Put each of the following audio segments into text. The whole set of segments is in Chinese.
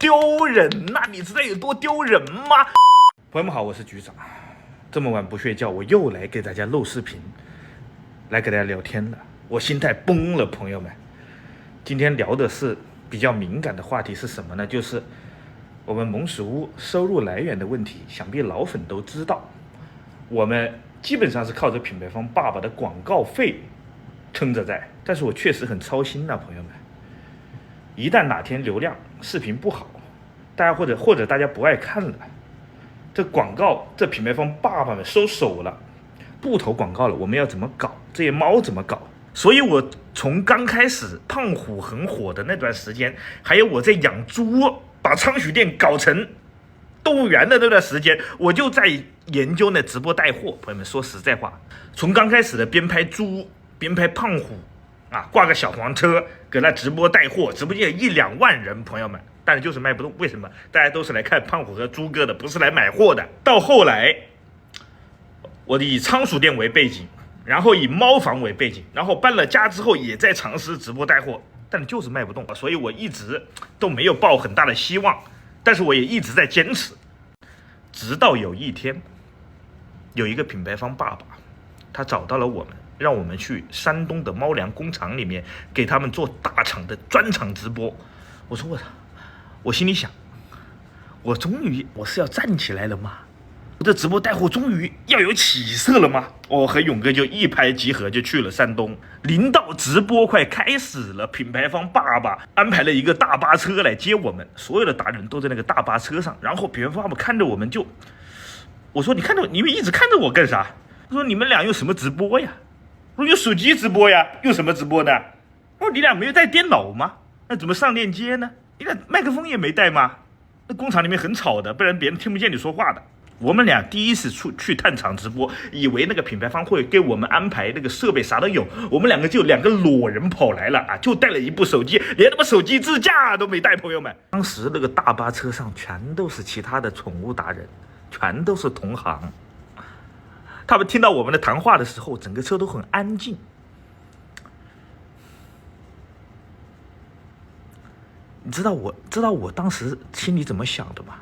丢人呐！你知道有多丢人吗？朋友们好，我是局长。这么晚不睡觉，我又来给大家录视频，来给大家聊天了。我心态崩了，朋友们。今天聊的是比较敏感的话题是什么呢？就是我们蒙氏屋收入来源的问题。想必老粉都知道，我们基本上是靠着品牌方爸爸的广告费撑着在。但是我确实很操心呐，朋友们。一旦哪天流量视频不好，大家或者大家不爱看了，这广告这品牌方爸爸们收手了，不投广告了，我们要怎么搞？这些猫怎么搞？所以我从刚开始胖虎很火的那段时间，还有我在养猪，把仓许店搞成动物园的那段时间，我就在研究那直播带货。朋友们说实在话，从刚开始的边拍猪边拍胖虎啊，挂个小黄车搁那直播带货，直播间有1-2万人，朋友们，但是就是卖不动。为什么？大家都是来看胖虎和猪哥的，不是来买货的。到后来，我以仓鼠店为背景，然后以猫房为背景，然后搬了家之后也在尝试直播带货，但就是卖不动，所以我一直都没有抱很大的希望，但是我也一直在坚持，直到有一天，有一个品牌方爸爸，他找到了我们，让我们去山东的猫粮工厂里面给他们做大厂的专场直播。我说我心里想，我是要站起来了吗？我的直播带货终于要有起色了吗？我和勇哥就一拍即合，就去了山东。临到直播快开始了，品牌方爸爸安排了一个大巴车来接我们，所有的达人都在那个大巴车上。然后品牌方爸爸看着我们就，我说你们一直看着我干啥？他说你们俩用什么直播呀？我说用手机直播呀，用什么直播呢？我说你俩没有带电脑吗？那怎么上链接呢？你俩麦克风也没带吗？那工厂里面很吵的，不然别人听不见你说话的。我们俩第一次去探厂直播，以为那个品牌方会给我们安排那个设备啥都有，我们两个就2个裸人跑来了啊，就带了一部手机，连他妈手机支架都没带，朋友们。当时那个大巴车上全都是其他的宠物达人，全都是同行。他们听到我们的谈话的时候，整个车都很安静。你知道我当时心里怎么想的吗？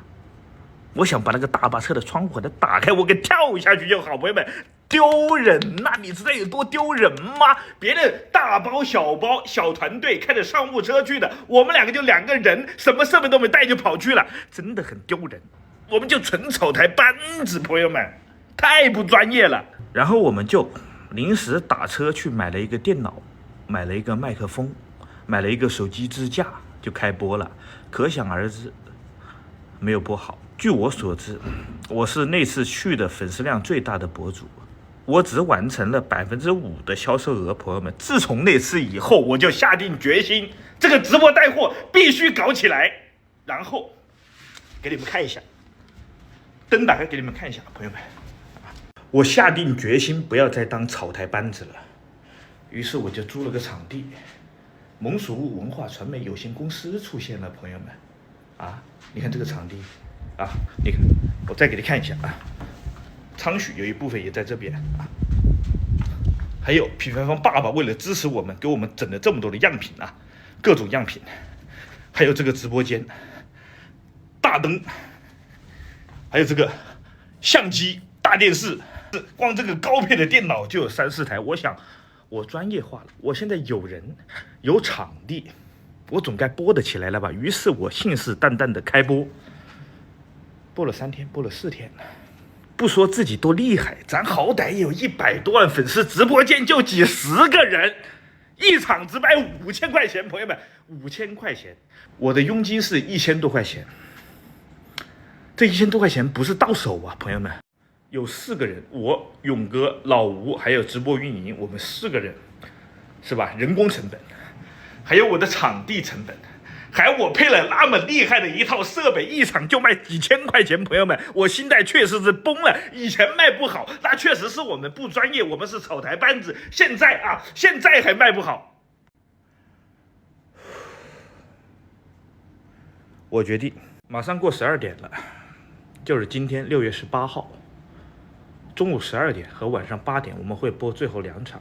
我想把那个大巴车的窗户给它打开，我给跳下去就好。朋友们，丢人呐！你知道有多丢人吗？别人大包小团队开着商务车去的，我们两个就2个人，什么设备都没带就跑去了，真的很丢人。我们就纯草台班子，朋友们，太不专业了。然后我们就临时打车去买了一个电脑，买了一个麦克风，买了一个手机支架，就开播了。可想而知，没有播好。据我所知，我是那次去的粉丝量最大的博主，我只完成了5%的销售额。朋友们，自从那次以后，我就下定决心，这个直播带货必须搞起来。然后给你们看一下，灯打开给你们看一下，朋友们，我下定决心不要再当草台班子了。于是我就租了个场地，蒙蜀物文化传媒有限公司出现了，朋友们啊，你看这个场地啊，你看，我再给你看一下啊，仓许有一部分也在这边啊，还有品牌方爸爸为了支持我们，给我们整了这么多的样品啊，各种样品，还有这个直播间大灯，还有这个相机大电视，光这个高配的电脑就有3-4台。我想我专业化了，我现在有人有场地，我总该播得起来了吧？于是我信誓旦旦的开播，播了3天，播了4天。不说自己多厉害，咱好歹有100多万粉丝，直播间就几10个人，一场只卖5000块钱，朋友们，5000块钱，我的佣金是1000多块钱，这1000多块钱不是到手啊，朋友们。有4个人，我勇哥、老吴还有直播运营，我们4个人，是吧？人工成本，还有我的场地成本，还我配了那么厉害的一套设备，一场就卖几千块钱，朋友们，我心态确实是崩了。以前卖不好，那确实是我们不专业，我们是草台班子。现在还卖不好，我决定马上过12点了，就是今天6月18号。中午12点和晚上8点我们会播最后2场，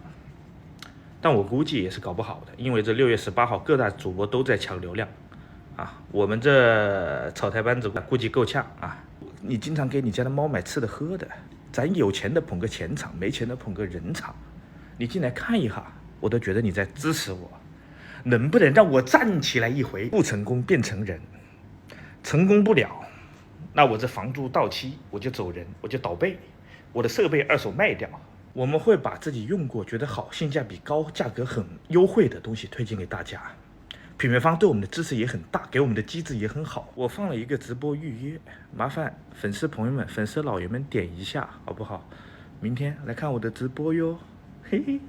但我估计也是搞不好的，因为这6月18号各大主播都在抢流量，啊，我们这草台班子估计够呛啊。你经常给你家的猫买吃的喝的，咱有钱的捧个钱场，没钱的捧个人场。你进来看一下，我都觉得你在支持我。能不能让我站起来一回？不成功变成人，成功不了，那我这房租到期我就走人，我就倒闭，我的设备二手卖掉。我们会把自己用过、觉得好、性价比高、价格很优惠的东西推荐给大家。品牌方对我们的支持也很大，给我们的机制也很好。我放了一个直播预约，麻烦粉丝朋友们、粉丝老爷们点一下，好不好？明天来看我的直播哟，嘿嘿。